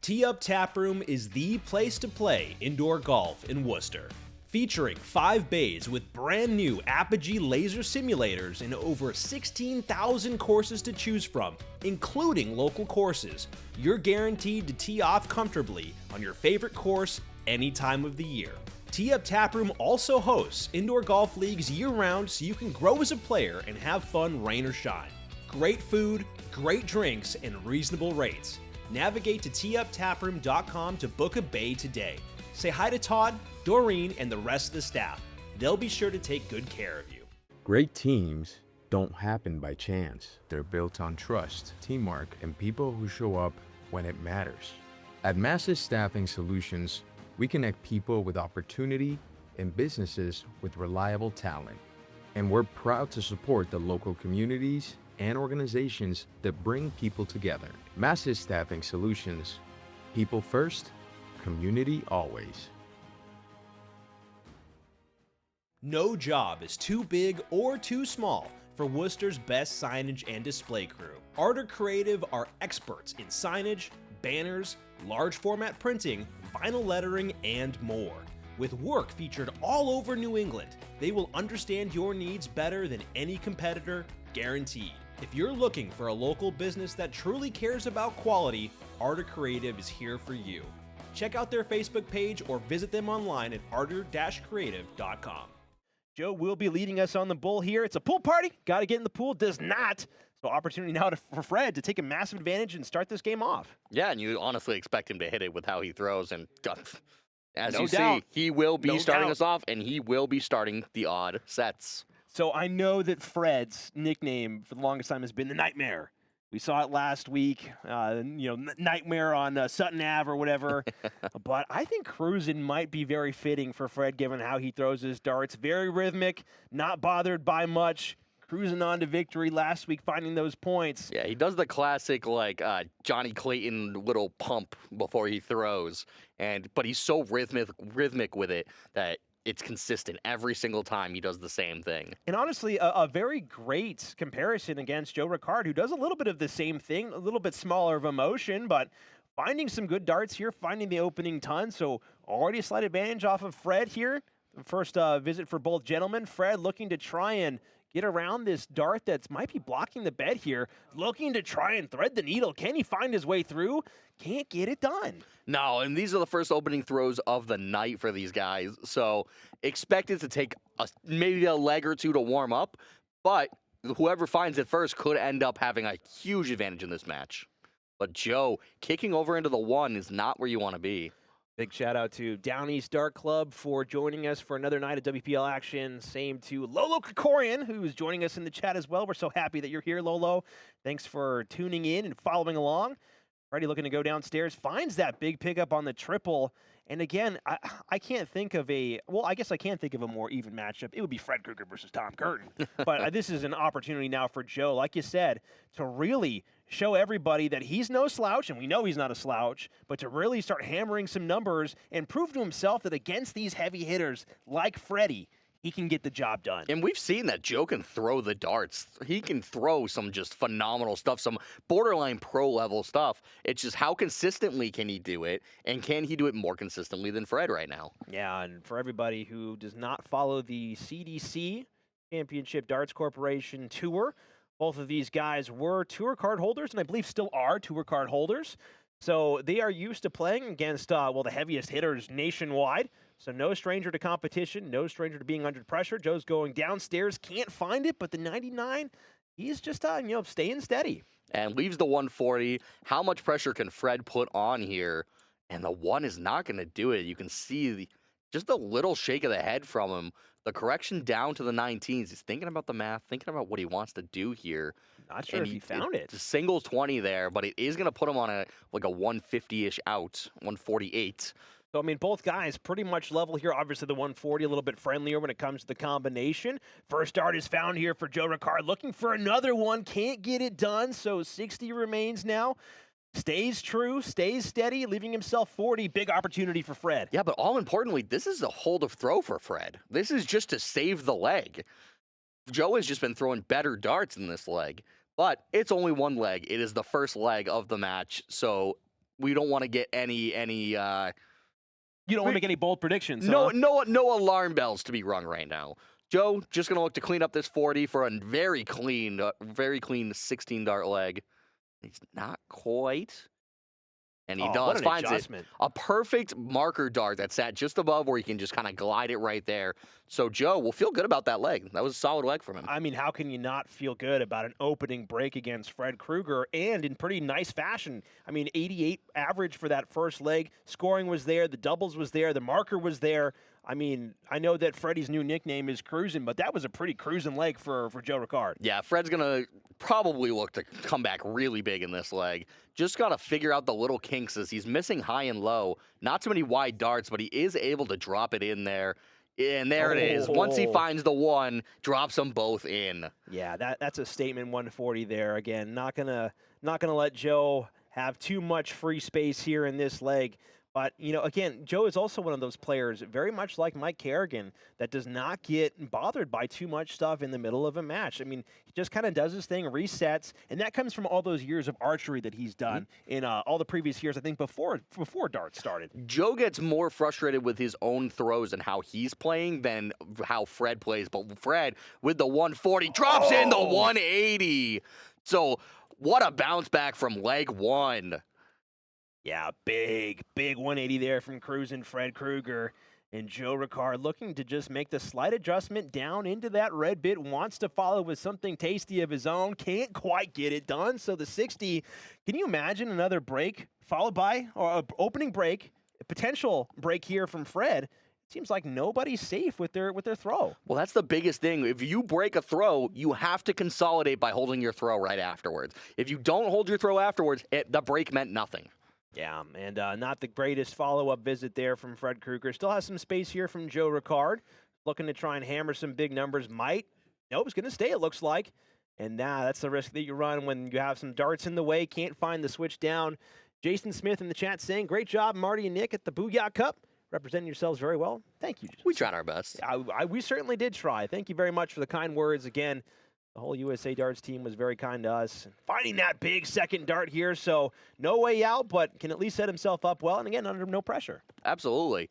𝗬𝗏 Taproom is the place to play indoor golf in Worcester. Featuring 5 bays with brand new 𝗥𝗶𝗰 laser simulators and over 16,000 courses to choose from, including local courses, you're guaranteed to tee off comfortably on your favorite course any time of the year. 𝗬𝗏 Taproom also hosts indoor golf leagues year-round so you can grow as a player and have fun rain or shine. Great food, great drinks, and reasonable rates. Navigate to 𝗬𝗏taproom.com to book a bay today. Say hi to Todd, Doreen, and the rest of the staff. They'll be sure to take good care of you. Great teams don't happen by chance. They're built on trust, teamwork, and people who show up when it matters. At Massive Staffing Solutions, we connect people with opportunity and businesses with reliable talent. And we're proud to support the local communities and organizations that bring people together. Massive Staffing Solutions. People first, community always. No job is too big or too small for Worcester's best signage and display crew. Art Creative are experts in signage, banners, large format printing, vinyl lettering, and more. With work featured all over New England, they will understand your needs better than any competitor, guaranteed. If you're looking for a local business that truly cares about quality, Art Creative is here for you. Check out their Facebook page or visit them online at art-creative.com. Joe will be leading us on the bull here. It's a pool party. Got to get in the pool. Does not. So opportunity now for Fred to take a massive advantage and start this game off. Yeah, and you honestly expect him to hit it with how he throws. And as No you doubt. see, he will be No starting doubt. us off, and he will be starting the odd sets. So I know that Fred's nickname for the longest time has been the Nightmare. We saw it last week, Nightmare on Sutton Ave or whatever. But I think cruising might be very fitting for Fred given how he throws his darts. Very rhythmic, not bothered by much. Cruising on to victory last week, finding those points. Yeah, he does the classic, Johnny Clayton little pump before he throws. But he's so rhythmic with it that it's consistent. Every single time he does the same thing. And honestly, a very great comparison against Joe Ricard, who does a little bit of the same thing, a little bit smaller of a motion, but finding some good darts here, finding the opening ton. So already a slight advantage off of Fred here. First visit for both gentlemen. Fred looking to try and get around this dart that might be blocking the bed here, looking to try and thread the needle. Can he find his way through? Can't get it done. No, and these are the first opening throws of the night for these guys, so expect it to take maybe a leg or two to warm up, but whoever finds it first could end up having a huge advantage in this match. But Joe, kicking over into the 1 is not where you want to be. Big shout out to Down East Dart Club for joining us for another night of WPL action. Same to Lolo Krikorian, who is joining us in the chat as well. We're so happy that you're here, Lolo. Thanks for tuning in and following along. Freddie looking to go downstairs, finds that big pickup on the triple. And again, I can't think of I guess I can think of a more even matchup. It would be Fred Krueger versus Tom Curtin. But this is an opportunity now for Joe, like you said, to really show everybody that he's no slouch, and we know he's not a slouch, but to really start hammering some numbers and prove to himself that against these heavy hitters like Freddie, he can get the job done. And we've seen that Joe can throw the darts. He can throw some just phenomenal stuff, some borderline pro-level stuff. It's just how consistently can he do it, and can he do it more consistently than Fred right now? Yeah, and for everybody who does not follow the CDC, Championship Darts Corporation Tour, both of these guys were tour card holders, and I believe still are tour card holders. So they are used to playing against, the heaviest hitters nationwide. So no stranger to competition, no stranger to being under pressure. Joe's going downstairs, can't find it, but the 99, he's just, staying steady. And leaves the 140. How much pressure can Fred put on here? And the 1 is not going to do it. You can see just a little shake of the head from him. The correction down to the 19s. He's thinking about the math, thinking about what he wants to do here. Not sure if he found it. It's a single 20 there, but it is going to put him on a 150-ish out, 148. So, both guys pretty much level here. Obviously, the 140 a little bit friendlier when it comes to the combination. First dart is found here for Joe Ricard. Looking for another one. Can't get it done, so 60 remains now. Stays true, stays steady, leaving himself 40. Big opportunity for Fred. Yeah, but all importantly, this is a hold of throw for Fred. This is just to save the leg. Joe has just been throwing better darts in this leg, but it's only one leg. It is the first leg of the match, so we don't want to get any You don't want to make any bold predictions. no huh? no alarm bells to be rung right now. Joe just gonna look to clean up this 40 for a very clean 16 dart leg. He's not quite. And he What does, an finds adjustment. it. A perfect marker dart that sat just above where he can just kind of glide it right there. So Joe will feel good about that leg. That was a solid leg from him. I mean, how can you not feel good about an opening break against Fred Krueger, and in pretty nice fashion? I mean, 88 average for that first leg. Scoring was there. The doubles was there. The marker was there. I mean, I know that Freddie's new nickname is Cruising, but that was a pretty cruising leg for Joe Ricard. Yeah, Fred's going to probably look to come back really big in this leg. Just got to figure out the little kinks as he's missing high and low. Not too many wide darts, but he is able to drop it in there. And there it is. Once he finds the one, drops them both in. Yeah, that's a statement 140 there. Again, not gonna let Joe have too much free space here in this leg. But, you know, again, Joe is also one of those players, very much like Mike Kerrigan, that does not get bothered by too much stuff in the middle of a match. I mean, he just kind of does his thing, resets, and that comes from all those years of archery that he's done in all the previous years, I think, before darts started. Joe gets more frustrated with his own throws and how he's playing than how Fred plays. But Fred, with the 140, drops in the 180. So what a bounce back from leg one. Yeah, big 180 there from Cruising Fred Krueger. And Joe Ricard looking to just make the slight adjustment down into that red bit. Wants to follow with something tasty of his own. Can't quite get it done. So the 60, can you imagine another break followed by, or an opening break, a potential break here from Fred? Seems like nobody's safe with their throw. Well, that's the biggest thing. If you break a throw, you have to consolidate by holding your throw right afterwards. If you don't hold your throw afterwards, the break meant nothing. Yeah, and not the greatest follow-up visit there from Fred Krueger. Still has some space here from Joe Ricard. Looking to try and hammer some big numbers. Nope, it's going to stay, it looks like. And that's the risk that you run when you have some darts in the way. Can't find the switch down. Jason Smith in the chat saying, great job, Marty and Nick, at the Booyah Cup. Representing yourselves very well. Thank you. We tried our best. We certainly did try. Thank you very much for the kind words again. The whole USA Darts team was very kind to us. Finding that big second dart here, so no way out, but can at least set himself up well, and again, under no pressure. Absolutely.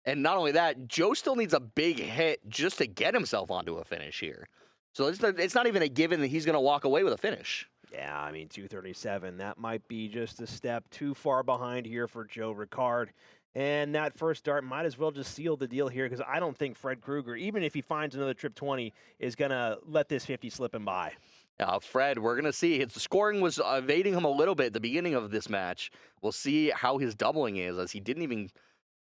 And not only that, Joe still needs a big hit just to get himself onto a finish here. So it's not even a given that he's going to walk away with a finish. Yeah, I mean, 237, that might be just a step too far behind here for Joe Ricard. And that first dart might as well just seal the deal here, because I don't think Fred Krueger, even if he finds another trip 20, is going to let this 50 slip him by. Fred, we're going to see. His scoring was evading him a little bit at the beginning of this match. We'll see how his doubling is, as he didn't even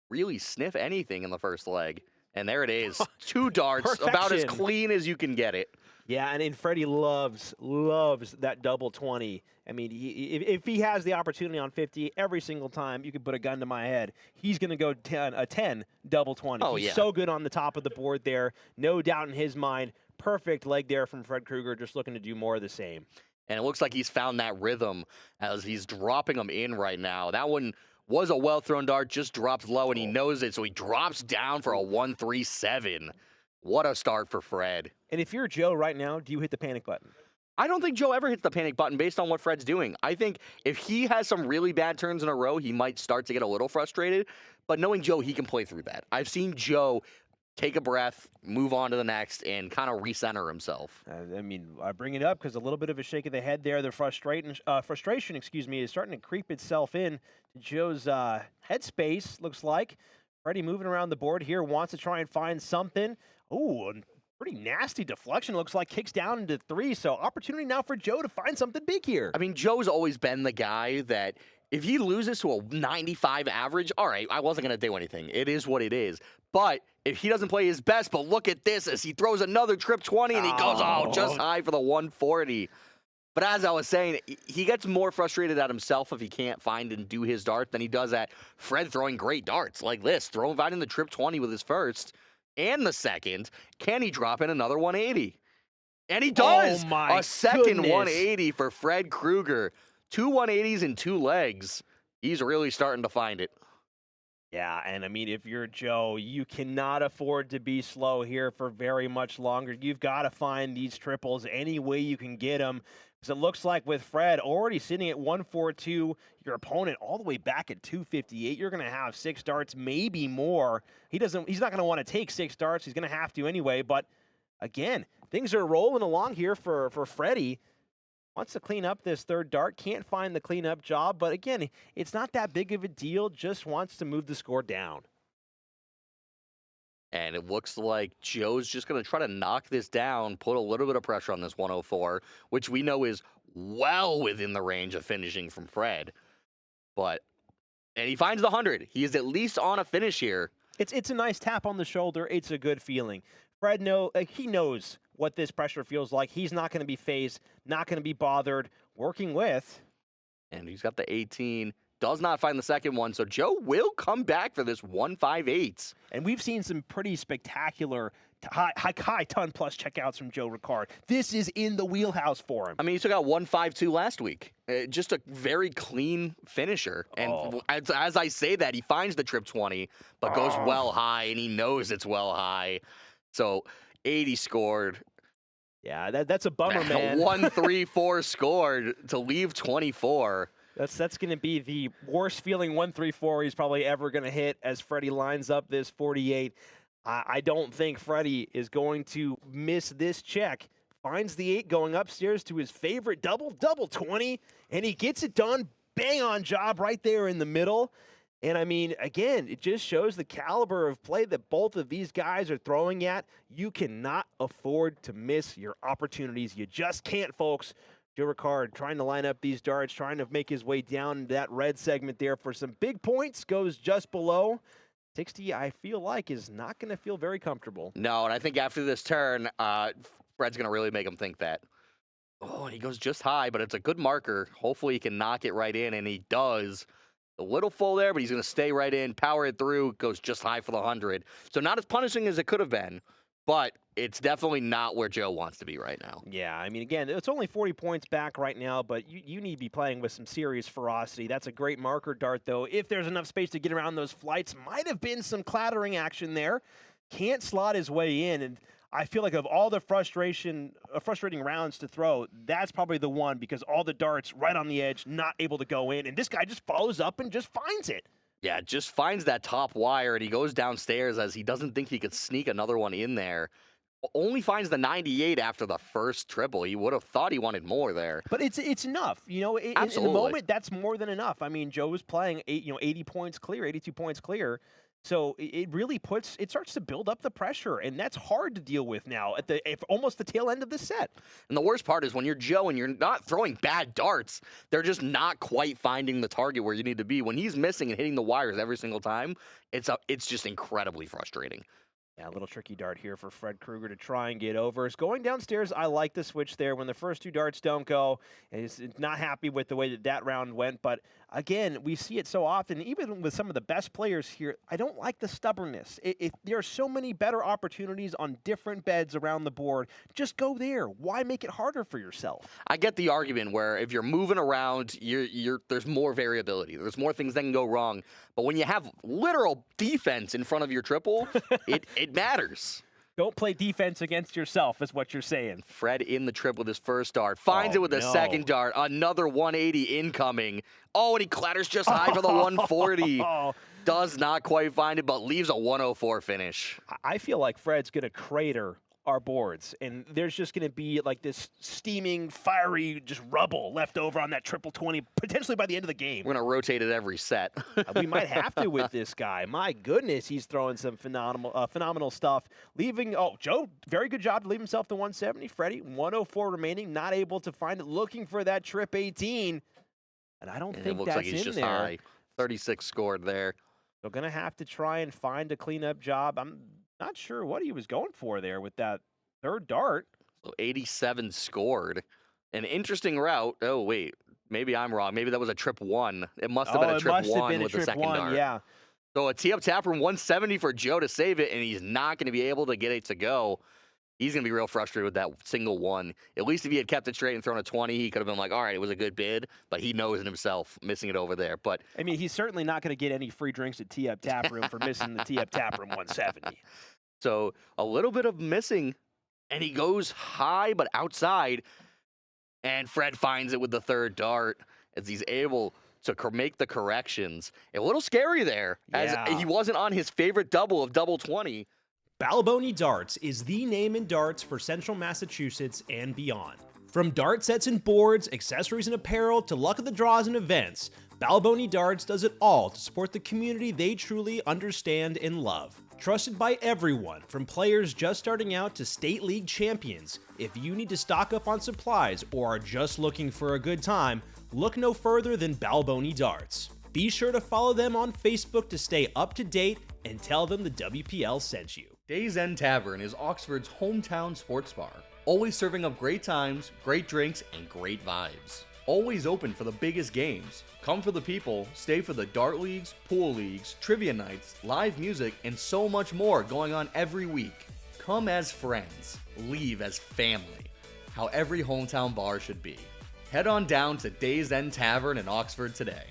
really sniff anything in the first leg. And there it is. 2 darts, about as clean as you can get it. Yeah, and Freddie loves that double 20. I mean, if he has the opportunity on 50 every single time, you could put a gun to my head, he's going to go 10 double 20. Oh, he's yeah. so good on the top of the board there. No doubt in his mind. Perfect leg there from Fred Krueger, just looking to do more of the same. And it looks like he's found that rhythm as he's dropping them in right now. That one was a well-thrown dart, just dropped low, and he knows it, so he drops down for a 137. What a start for Fred. And if you're Joe right now, do you hit the panic button? I don't think Joe ever hits the panic button based on what Fred's doing. I think if he has some really bad turns in a row, he might start to get a little frustrated. But knowing Joe, he can play through that. I've seen Joe take a breath, move on to the next, and kind of recenter himself. I mean, I bring it up because a little bit of a shake of the head there. The frustration, is starting to creep itself in to Joe's headspace, looks like. Freddie moving around the board here, wants to try and find something. Ooh, pretty nasty deflection, looks like, kicks down into 3. So opportunity now for Joe to find something big here. I mean, Joe's always been the guy that if he loses to a 95 average, all right, I wasn't going to do anything. It is what it is. But if he doesn't play his best, but look at this as he throws another trip 20 and he goes, just high for the 140. But as I was saying, he gets more frustrated at himself if he can't find and do his dart than he does at Fred throwing great darts like this, finding the trip 20 with his first and the second. Can he drop in another 180? And he does! A second 180 for Fred Krueger. 2 180s in 2 legs. He's really starting to find it. Yeah, and I mean, if you're Joe, you cannot afford to be slow here for very much longer. You've got to find these triples any way you can get them. Because it looks like with Fred already sitting at 142, your opponent all the way back at 258, you're going to have 6 darts, maybe more. He's not going to want to take 6 darts. He's going to have to anyway. But again, things are rolling along here for Freddie. Wants to clean up this 3rd dart. Can't find the cleanup job. But again, it's not that big of a deal. Just wants to move the score down. And it looks like Joe's just going to try to knock this down, put a little bit of pressure on this 104, which we know is well within the range of finishing from Fred. And he finds the 100. He is at least on a finish here. It's a nice tap on the shoulder. It's a good feeling. Fred he knows what this pressure feels like. He's not going to be phased, not going to be bothered, working with. And he's got the 18. Does not find the second one, so Joe will come back for this 158. And we've seen some pretty spectacular high ton plus checkouts from Joe Ricard. This is in the wheelhouse for him. I mean, he took out 152 last week. Just a very clean finisher. And as I say that, he finds the trip 20, but goes well high, and he knows it's well high. So 80 scored. Yeah, that's a bummer, man. 134 scored to leave 24. That's going to be the worst feeling 134 he's probably ever going to hit as Freddie lines up this 48. I don't think Freddie is going to miss this check. Finds the 8 going upstairs to his favorite double 20, and he gets it done. Bang on job right there in the middle. And I mean, again, it just shows the caliber of play that both of these guys are throwing at. You cannot afford to miss your opportunities. You just can't, folks. Joe Ricard trying to line up these darts, trying to make his way down that red segment there for some big points, goes just below. 60, I feel like, is not going to feel very comfortable. No, and I think after this turn, Fred's going to really make him think that. Oh, and he goes just high, but it's a good marker. Hopefully he can knock it right in, and he does. A little full there, but he's going to stay right in, power it through, goes just high for the 100. So not as punishing as it could have been, but it's definitely not where Joe wants to be right now. Yeah, I mean, again, it's only 40 points back right now, but you need to be playing with some serious ferocity. That's a great marker dart, though. If there's enough space to get around those flights, might have been some clattering action there. Can't slot his way in, and I feel like of all the frustrating rounds to throw, that's probably the one because all the darts right on the edge, not able to go in, and this guy just follows up and just finds it. Yeah, just finds that top wire, and he goes downstairs as he doesn't think he could sneak another one in there. Only finds the 98 after the first triple. He would have thought he wanted more there. But it's enough. You know, in the moment, that's more than enough. I mean, Joe was playing 80 points clear, 82 points clear. So it really starts to build up the pressure, and that's hard to deal with now at almost the tail end of the set. And the worst part is when you're Joe and you're not throwing bad darts, they're just not quite finding the target where you need to be. When he's missing and hitting the wires every single time, it's just incredibly frustrating. Yeah, a little tricky dart here for Fred Krueger to try and get over. It's going downstairs. I like the switch there when the first 2 darts don't go. And he's not happy with the way that round went. But again, we see it so often, even with some of the best players here. I don't like the stubbornness. There are so many better opportunities on different beds around the board. Just go there. Why make it harder for yourself? I get the argument where if you're moving around, there's more variability. There's more things that can go wrong. But when you have literal defense in front of your triple, it matters. Don't play defense against yourself, is what you're saying. Fred in the trip with his first dart. Finds it with the second dart. Another 180 incoming. Oh, and he clatters just high for the 140. Does not quite find it, but leaves a 104 finish. I feel like Fred's going to crater our boards, and there's just going to be like this steaming, fiery, just rubble left over on that triple 20, potentially by the end of the game. We're going to rotate it every set. We might have to with this guy. My goodness, he's throwing some phenomenal stuff. Joe, very good job to leave himself to 170. Freddie, 104 remaining, not able to find it, looking for that trip 18. And I don't think it looks that's like he's in just there. high. 36 scored there. So going to have to try and find a cleanup job. I'm not sure what he was going for there with that 3rd dart. So 87 scored. An interesting route. Oh, wait. Maybe I'm wrong. Maybe that was a trip 1. It must have been a trip 1 with the second dart. Yeah. So a tee-up tap room 170 for Joe to save it, and he's not going to be able to get it to go. He's going to be real frustrated with that single 1. At least if he had kept it straight and thrown a 20, he could have been like, all right, it was a good bid, but he knows it himself, missing it over there. But I mean, he's certainly not going to get any free drinks at Tee-Up Tap Room for missing the Tee-Up Tap Room 170. So a little bit of missing, and he goes high but outside. And Fred finds it with the third dart as he's able to make the corrections. A little scary there, as he wasn't on his favorite double of double 20. 𝗪𝗏𝗀𝗍𝗔 Darts is the name in darts for Central Massachusetts and beyond. From dart sets and boards, accessories and apparel, to luck of the draws and events, 𝗪𝗏𝗀𝗍𝗔 Darts does it all to support the community they truly understand and love. Trusted by everyone, from players just starting out to state league champions, if you need to stock up on supplies or are just looking for a good time, look no further than 𝗪𝗏𝗀𝗍𝗔 Darts. Be sure to follow them on Facebook to stay up to date and tell them the WPL sent you. Days End Tavern is Oxford's hometown sports bar, always serving up great times, great drinks, and great vibes. Always open for the biggest games. Come for the people, stay for the dart leagues, pool leagues, trivia nights, live music, and so much more going on every week. Come as friends, leave as family. How every hometown bar should be. Head on down to Days End Tavern in Oxford today.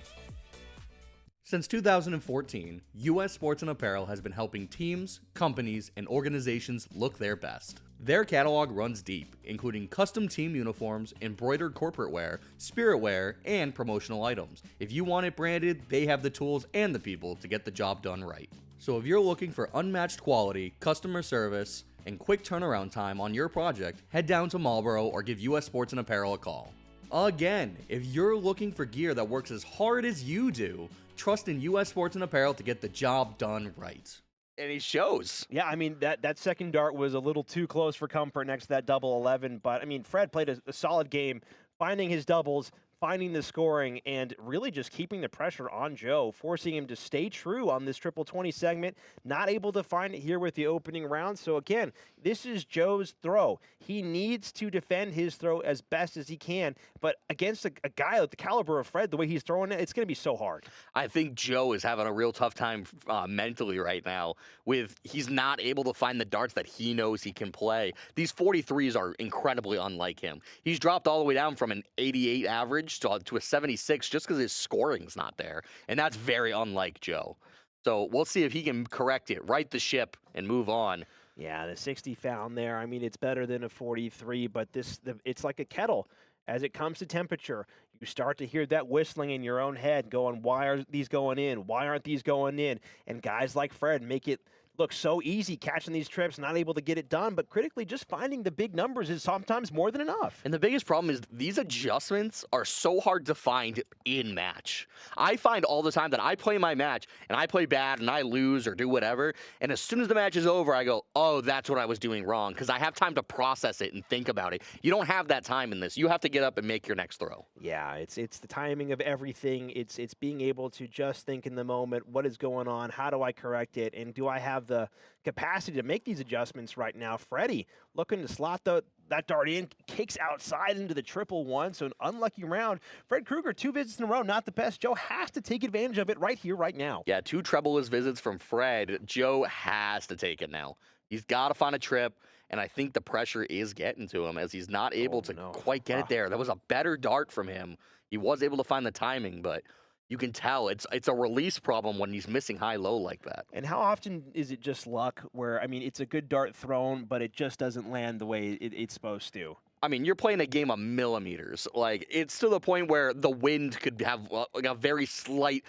Since 2014, U.S. Sports and Apparel has been helping teams, companies, and organizations look their best. Their catalog runs deep, including custom team uniforms, embroidered corporate wear, spirit wear, and promotional items. If you want it branded, they have the tools and the people to get the job done right. So if you're looking for unmatched quality, customer service, and quick turnaround time on your project, head down to Marlboro or give U.S. Sports and Apparel a call. Again, if you're looking for gear that works as hard as you do, trust in U.S. Sports and Apparel to get the job done right. And he shows. Yeah, I mean, that second dart was a little too close for comfort next to that double 11, but I mean, Fred played a solid game, finding his doubles, finding the scoring, and really just keeping the pressure on Joe, forcing him to stay true on this triple 20 segment. Not able to find it here with the opening round. So again, this is Joe's throw. He needs to defend his throw as best as he can, but against a guy like the caliber of Fred, the way he's throwing it, it's going to be so hard. I think Joe is having a real tough time mentally right now with he's not able to find the darts that he knows he can play. These 43s are incredibly unlike him. He's dropped all the way down from an 88 average to a 76 just because his scoring's not there, and that's very unlike Joe. So we'll see if he can correct it, right the ship, and move on. Yeah, the 60 found there. I mean, it's better than a 43, but it's like a kettle. As it comes to temperature, you start to hear that whistling in your own head going, why are these going in? Why aren't these going in? And guys like Fred make it look so easy catching these trips, not able to get it done, but critically just finding the big numbers is sometimes more than enough. And the biggest problem is these adjustments are so hard to find in match. I find all the time that I play my match and I play bad and I lose or do whatever, and as soon as the match is over, I go, oh, that's what I was doing wrong, because I have time to process it and think about it. You don't have that time in this. You have to get up and make your next throw. Yeah, it's the timing of everything. It's being able to just think in the moment, what is going on? How do I correct it? And do I have the capacity to make these adjustments right now? Freddie looking to slot that dart in, kicks outside into the triple one, so an unlucky round. Fred Krueger, 2 visits in a row, not the best. Joe has to take advantage of it right here, right now. Yeah, 2 trebleless visits from Fred. Joe has to take it now. He's got to find a trip, and I think the pressure is getting to him as he's not able to quite get it there. That was a better dart from him. He was able to find the timing, but you can tell it's a release problem when he's missing high-low like that. And how often is it just luck where, I mean, it's a good dart thrown, but it just doesn't land the way it's supposed to? I mean, you're playing a game of millimeters. Like, it's to the point where the wind could have like a very slight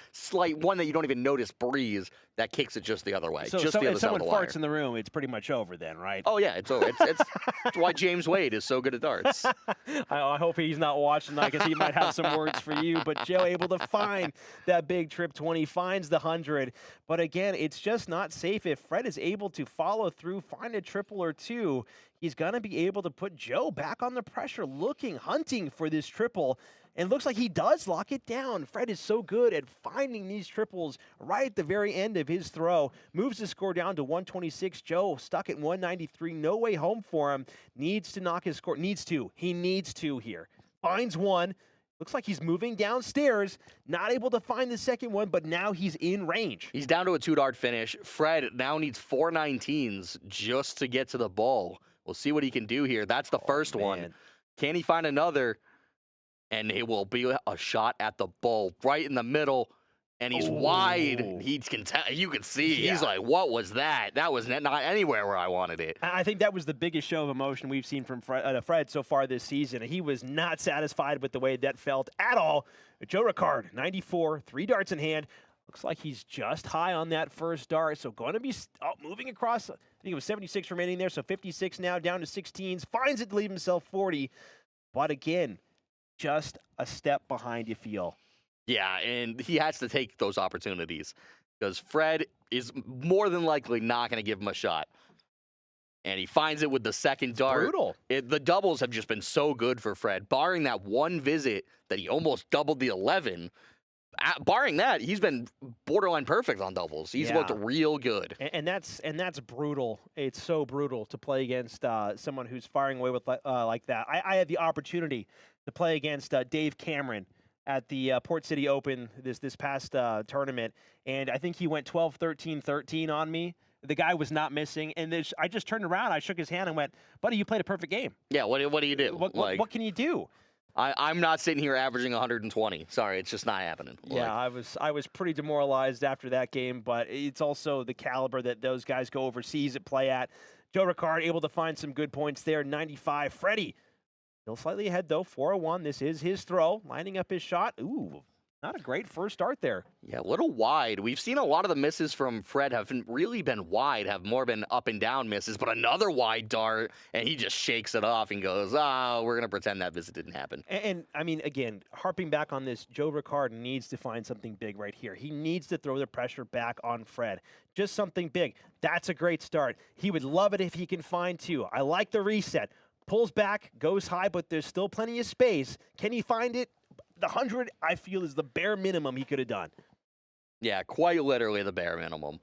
one that you don't even notice breeze that kicks it just the other way. So just the other if side of someone the wire. farts in the room, it's pretty much over then, right? Oh, yeah, it's over. It's why James Wade is so good at darts. I hope he's not watching that because he might have some words for you. But Joe able to find that big trip 20, finds the 100. But again, it's just not safe. If Fred is able to follow through, find a triple or two, he's going to be able to put Joe back on the pressure, hunting for this triple. And looks like he does lock it down. Fred is so good at finding these triples right at the very end of his throw. Moves the score down to 126. Joe stuck at 193. No way home for him. Needs to knock his score. Needs to. He needs to here. Finds one. Looks like he's moving downstairs. Not able to find the second one, but now he's in range. He's down to a 2-dart finish. Fred now needs 4 19s just to get to the ball. We'll see what he can do here. That's the first one. Can he find another? And it will be a shot at the ball right in the middle. And he's wide. He can tell. You can see. Yeah. He's like, "What was that? That was not anywhere where I wanted it." I think that was the biggest show of emotion we've seen from Fred so far this season. He was not satisfied with the way that felt at all. Joe Ricard, 94, 3 darts in hand. Looks like he's just high on that first dart. So going to be moving across. I think it was 76 remaining there. So 56 now, down to 16s. Finds it to leave himself 40. But again, just a step behind, you feel. Yeah, and he has to take those opportunities because Fred is more than likely not going to give him a shot. And he finds it with the second dart. Brutal. The doubles have just been so good for Fred. Barring that one visit that he almost doubled the 11, barring that, he's been borderline perfect on doubles. He's looked real good. And that's brutal. It's so brutal to play against someone who's firing away with like that. I had the opportunity to play against Dave Cameron at the Port City Open this past tournament, and I think he went 12, 13, 13 on me. The guy was not missing, and I just turned around, I shook his hand and went, "Buddy, you played a perfect game." Yeah, what do you do? What can you do? I'm not sitting here averaging 120. Sorry, it's just not happening. Yeah, I was pretty demoralized after that game, but it's also the caliber that those guys go overseas at play at. Joe Ricard able to find some good points there, 95. Freddie still slightly ahead, though, 401. This is his throw, lining up his shot. Ooh, not a great first start there. Yeah, a little wide. We've seen a lot of the misses from Fred haven't really been wide, have more been up and down misses, but another wide dart, and he just shakes it off and goes, we're going to pretend that visit didn't happen. And I mean, again, harping back on this, Joe Ricard needs to find something big right here. He needs to throw the pressure back on Fred. Just something big. That's a great start. He would love it if he can find 2. I like the reset. Pulls back, goes high, but there's still plenty of space. Can he find it? The 100, I feel, is the bare minimum he could have done. Yeah, quite literally the bare minimum.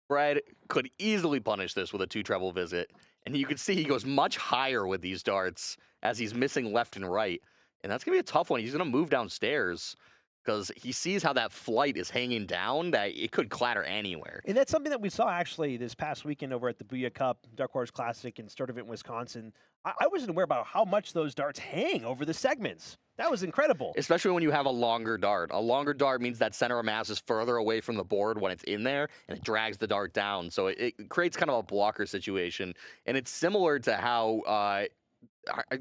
Fred could easily punish this with a 2 treble visit, and you can see he goes much higher with these darts as he's missing left and right. And that's going to be a tough one. He's going to move downstairs because he sees how that flight is hanging down, that it could clatter anywhere. And that's something that we saw actually this past weekend over at the Booyah Cup, Dark Horse Classic in Sturtevant, Wisconsin. I wasn't aware about how much those darts hang over the segments. That was incredible. Especially when you have a longer dart. A longer dart means that center of mass is further away from the board when it's in there, and it drags the dart down. So it creates kind of a blocker situation. And it's similar to how,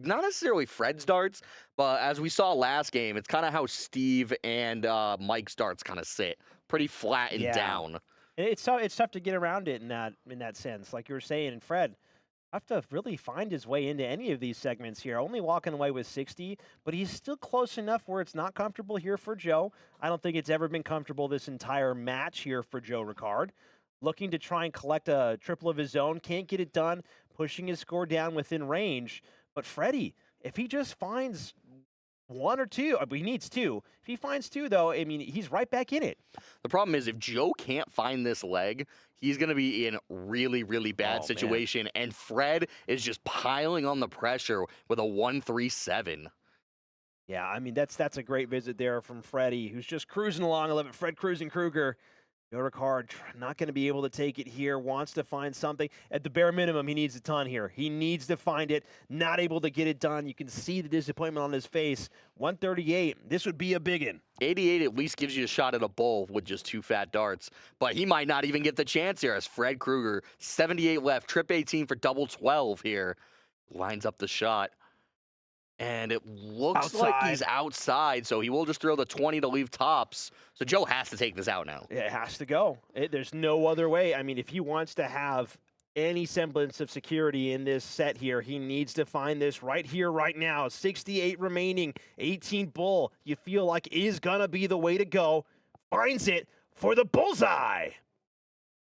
not necessarily Fred's darts, but as we saw last game, it's kind of how Steve and Mike's darts kind of sit. Pretty flat and down. It's tough to get around it in that sense. Like you were saying, and Fred have to really find his way into any of these segments here. Only walking away with 60, but he's still close enough where it's not comfortable here for Joe. I don't think it's ever been comfortable this entire match here for Joe Ricard. Looking to try and collect a triple of his own. Can't get it done. Pushing his score down within range. But Freddie, if he just finds 1 or 2, he needs 2. If he finds 2, though, I mean, he's right back in it. The problem is if Joe can't find this leg, he's going to be in really, really bad situation. Man. And Fred is just piling on the pressure with a 1-3-7. Yeah, I mean, that's a great visit there from Freddie, who's just cruising along. I love it. Fred cruising Krueger. Joe Ricard not going to be able to take it here, wants to find something. At the bare minimum, he needs a ton here. He needs to find it, not able to get it done. You can see the disappointment on his face. 138, this would be a big one. 88 at least gives you a shot at a bull with just 2 fat darts, but he might not even get the chance here as Fred Krueger, 78 left, trip 18 for double 12 here, lines up the shot. And it looks like he's outside, so he will just throw the 20 to leave tops. So Joe has to take this out now. It has to go. There's no other way. I mean, if he wants to have any semblance of security in this set here, he needs to find this right here, right now. 68 remaining, 18 bull. You feel like is going to be the way to go. Finds it for the bullseye.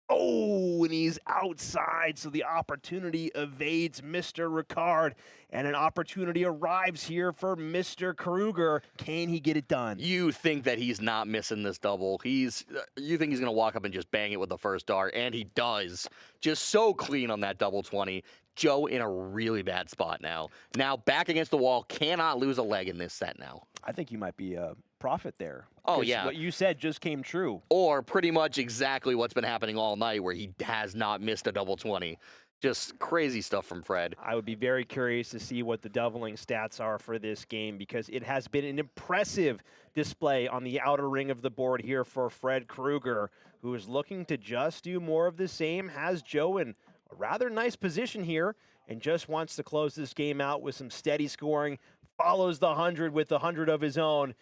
Oh, and he's outside, so the opportunity evades Mr. Ricard, and an opportunity arrives here for Mr. Krueger. Can he get it done? You think that he's not missing this double. You think he's going to walk up and just bang it with the first dart, and he does. Just so clean on that double 20. Joe in a really bad spot now. Now back against the wall, cannot lose a leg in this set now. I think you might be a prophet there. Oh, yeah. What you said just came true. Or pretty much exactly what's been happening all night where he has not missed a double 20. Just crazy stuff from Fred. I would be very curious to see what the doubling stats are for this game because it has been an impressive display on the outer ring of the board here for Fred Krueger, who is looking to just do more of the same, has Joe in a rather nice position here, and just wants to close this game out with some steady scoring, follows the 100 with the 100 of his own.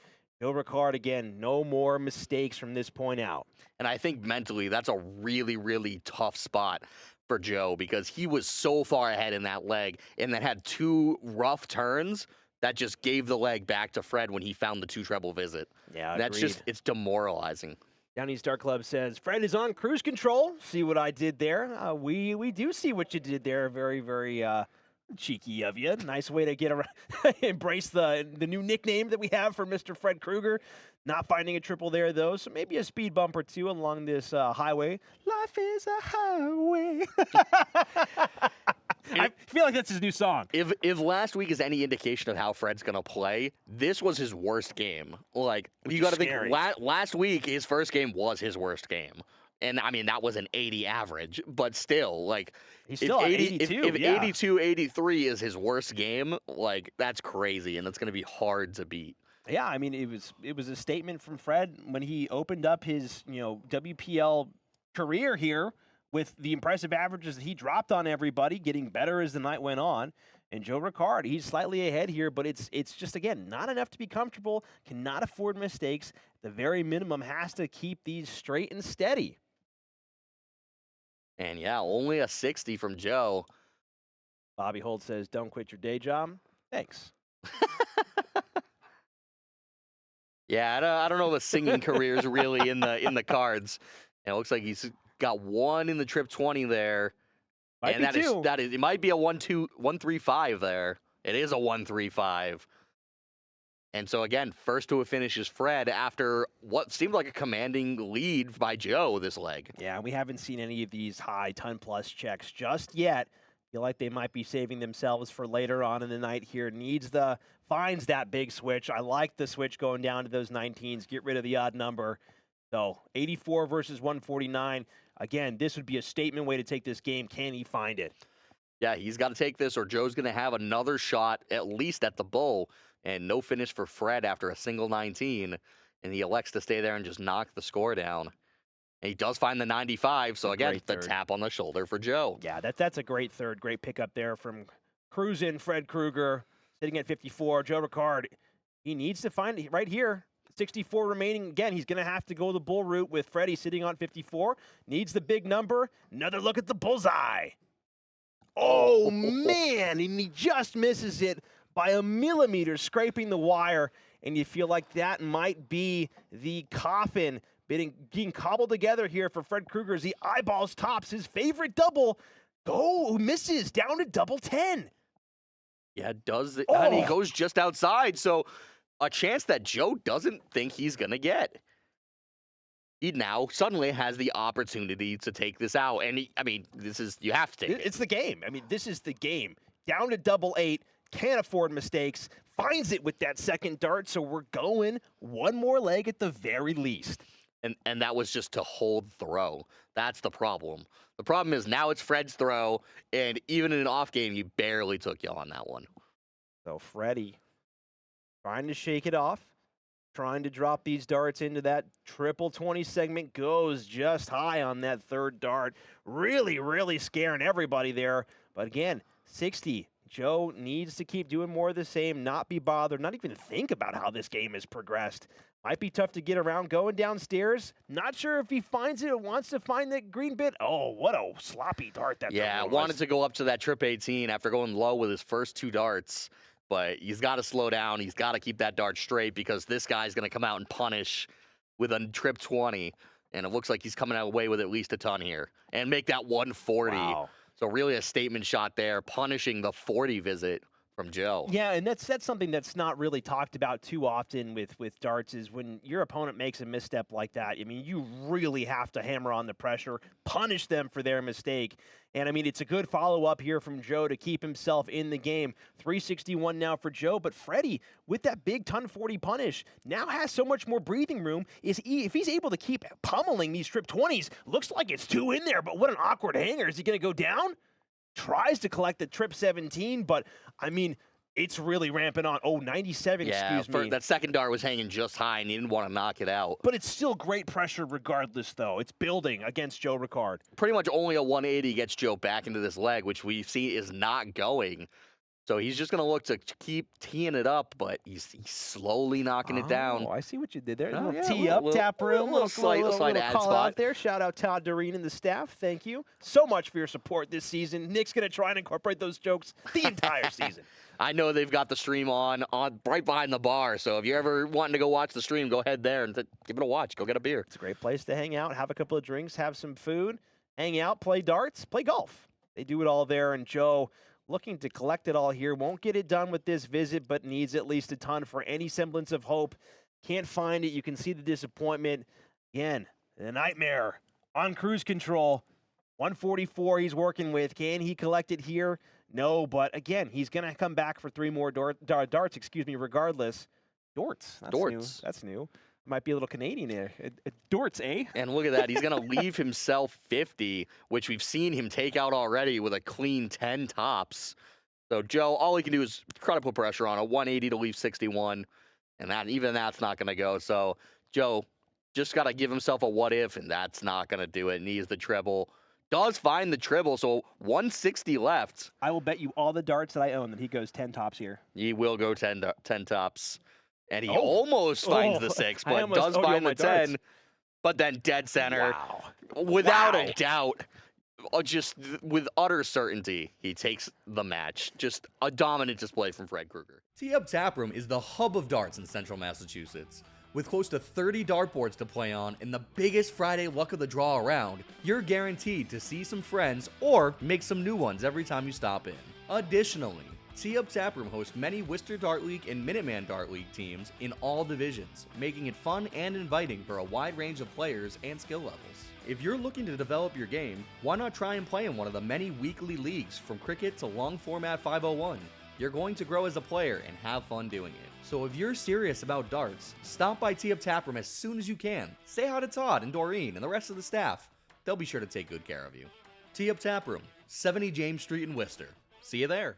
Joe Ricard, again, no more mistakes from this point out. And I think mentally that's a really, really tough spot for Joe because he was so far ahead in that leg and then had 2 rough turns that just gave the leg back to Fred when he found the 2 treble visit. Yeah, that's agreed. just, it's demoralizing. Down East Dart Club says, Fred is on cruise control. See what I did there? We do see what you did there. Very, very cheeky of you. Nice way to get around, embrace the new nickname that we have for Mr. Fred Krueger. Not finding a triple there, though, so maybe a speed bump or 2 along this highway. Life is a highway. I feel like that's his new song. If last week is any indication of how Fred's going to play, this was his worst game. Like, you got to think, last week, his first game was his worst game. And, I mean, that was an 80 average, but still, like, he's still at 82, if 82, 83 is his worst game, like, that's crazy, and it's going to be hard to beat. Yeah, I mean, it was a statement from Fred when he opened up his, WPL career here with the impressive averages that he dropped on everybody, getting better as the night went on. And Joe Ricard, he's slightly ahead here, but it's just, again, not enough to be comfortable, cannot afford mistakes. The very minimum has to keep these straight and steady. And, yeah, only a 60 from Joe. Bobby Holt says, don't quit your day job. Thanks. Yeah, I don't know if a singing career is really in the cards. And it looks like he's got 1 in the trip 20 there. Might and be that is it might be a 1-2-1-3-5 there. It is a 1-3-5. And so again, first to a finish is Fred after what seemed like a commanding lead by Joe this leg. Yeah, we haven't seen any of these high 10-plus checks just yet. Feel like they might be saving themselves for later on in the night here. Finds that big switch. I like the switch going down to those 19s. Get rid of the odd number. So 84 versus 149. Again, this would be a statement way to take this game. Can he find it? Yeah, he's got to take this or Joe's going to have another shot at least at the bull. And no finish for Fred after a single 19. And he elects to stay there and just knock the score down. And he does find the 95, so again, the tap on the shoulder for Joe. Yeah, that's a great third. Great pickup there from cruising Fred Krueger, sitting at 54. Joe Ricard, he needs to find it right here. 64 remaining. Again, he's going to have to go the bull route with Freddie sitting on 54. Needs the big number. Another look at the bullseye. Oh, man, and he just misses it by a millimeter, scraping the wire. And you feel like that might be the coffin being cobbled together here for Fred Krueger as he eyeballs tops his favorite double. Misses down to double 10. Yeah, and he goes just outside. So a chance that Joe doesn't think he's going to get. He now suddenly has the opportunity to take this out. And you have to take it. It's the game. I mean, this is the game. Down to double 8. Can't afford mistakes. Finds it with that second dart. So we're going one more leg at the very least. And that was just to hold throw. That's the problem. The problem is now it's Fred's throw, and even in an off game, you barely took you on that one. So Freddie trying to shake it off, trying to drop these darts into that triple 20 segment, goes just high on that third dart. Really, really scaring everybody there. But again, 60. Joe needs to keep doing more of the same, not be bothered, not even think about how this game has progressed. Might be tough to get around going downstairs. Not sure if he finds it or wants to find that green bit. Oh, what a sloppy dart that was. Yeah, wanted to go up to that trip 18 after going low with his first 2 darts. But he's got to slow down. He's got to keep that dart straight because this guy's going to come out and punish with a trip 20. And it looks like he's coming away with at least a ton here. And make that 140. Wow. So really a statement shot there, punishing the 40 visit from Joe. Yeah, and that's something that's not really talked about too often with darts is when your opponent makes a misstep like that. I mean, you really have to hammer on the pressure, punish them for their mistake. And, I mean, it's a good follow-up here from Joe to keep himself in the game. 361 now for Joe, but Freddie, with that big ton 40 punish, now has so much more breathing room. If he's able to keep pummeling these trip 20s, looks like it's 2 in there, but what an awkward hanger. Is he going to go down? tries to collect the trip 17, but I mean, it's really ramping on. Oh, 97, excuse me. That second dart was hanging just high, and he didn't want to knock it out. But it's still great pressure regardless, though. It's building against Joe Ricard. Pretty much only a 180 gets Joe back into this leg, which we see is not going. So he's just going to look to keep teeing it up, but he's slowly knocking it down. Oh, I see what you did there. Oh, Little yeah, tee up, tap room, little slight ad call spot out there. Shout out Todd Doreen and the staff. Thank you so much for your support this season. Nick's going to try and incorporate those jokes the entire season. I know they've got the stream on right behind the bar, so if you're ever wanting to go watch the stream, go ahead there and give it a watch. Go get a beer. It's a great place to hang out, have a couple of drinks, have some food, hang out, play darts, play golf. They do it all there, and Joe looking to collect it all here. Won't get it done with this visit, but needs at least a ton for any semblance of hope. Can't find it. You can see the disappointment. Again, the nightmare on cruise control. 144 he's working with. Can he collect it here? No, but again, he's going to come back for 3 more darts, regardless. Dorts. That's new. Might be a little Canadian there. Dorts, eh? And look at that. He's going to leave himself 50, which we've seen him take out already with a clean 10 tops. So Joe, all he can do is try to put pressure on a 180 to leave 61, and even that's not going to go. So Joe just got to give himself a what if, and that's not going to do it. Needs the treble. Does find the treble, so 160 left. I will bet you all the darts that I own that he goes 10 tops here. He will go 10 tops. And he almost finds the 6, but does find the 10. Darts. But then dead center. Wow. Without a doubt, just with utter certainty, he takes the match. Just a dominant display from Fred Krueger. 𝗬𝗪𝗏 Tap Room is the hub of darts in central Massachusetts. With close to 30 dartboards to play on and the biggest Friday luck of the draw around, you're guaranteed to see some friends or make some new ones every time you stop in. Additionally, 𝗬𝗪𝗏 Tap Room hosts many Worcester Dart League and Minuteman Dart League teams in all divisions, making it fun and inviting for a wide range of players and skill levels. If you're looking to develop your game, why not try and play in one of the many weekly leagues from cricket to long format 501? You're going to grow as a player and have fun doing it. So if you're serious about darts, stop by 𝗬𝗪𝗏 Tap Room as soon as you can. Say hi to Todd and Doreen and the rest of the staff. They'll be sure to take good care of you. 𝗬𝗪𝗏 Tap Room, 70 James Street in Worcester. See you there.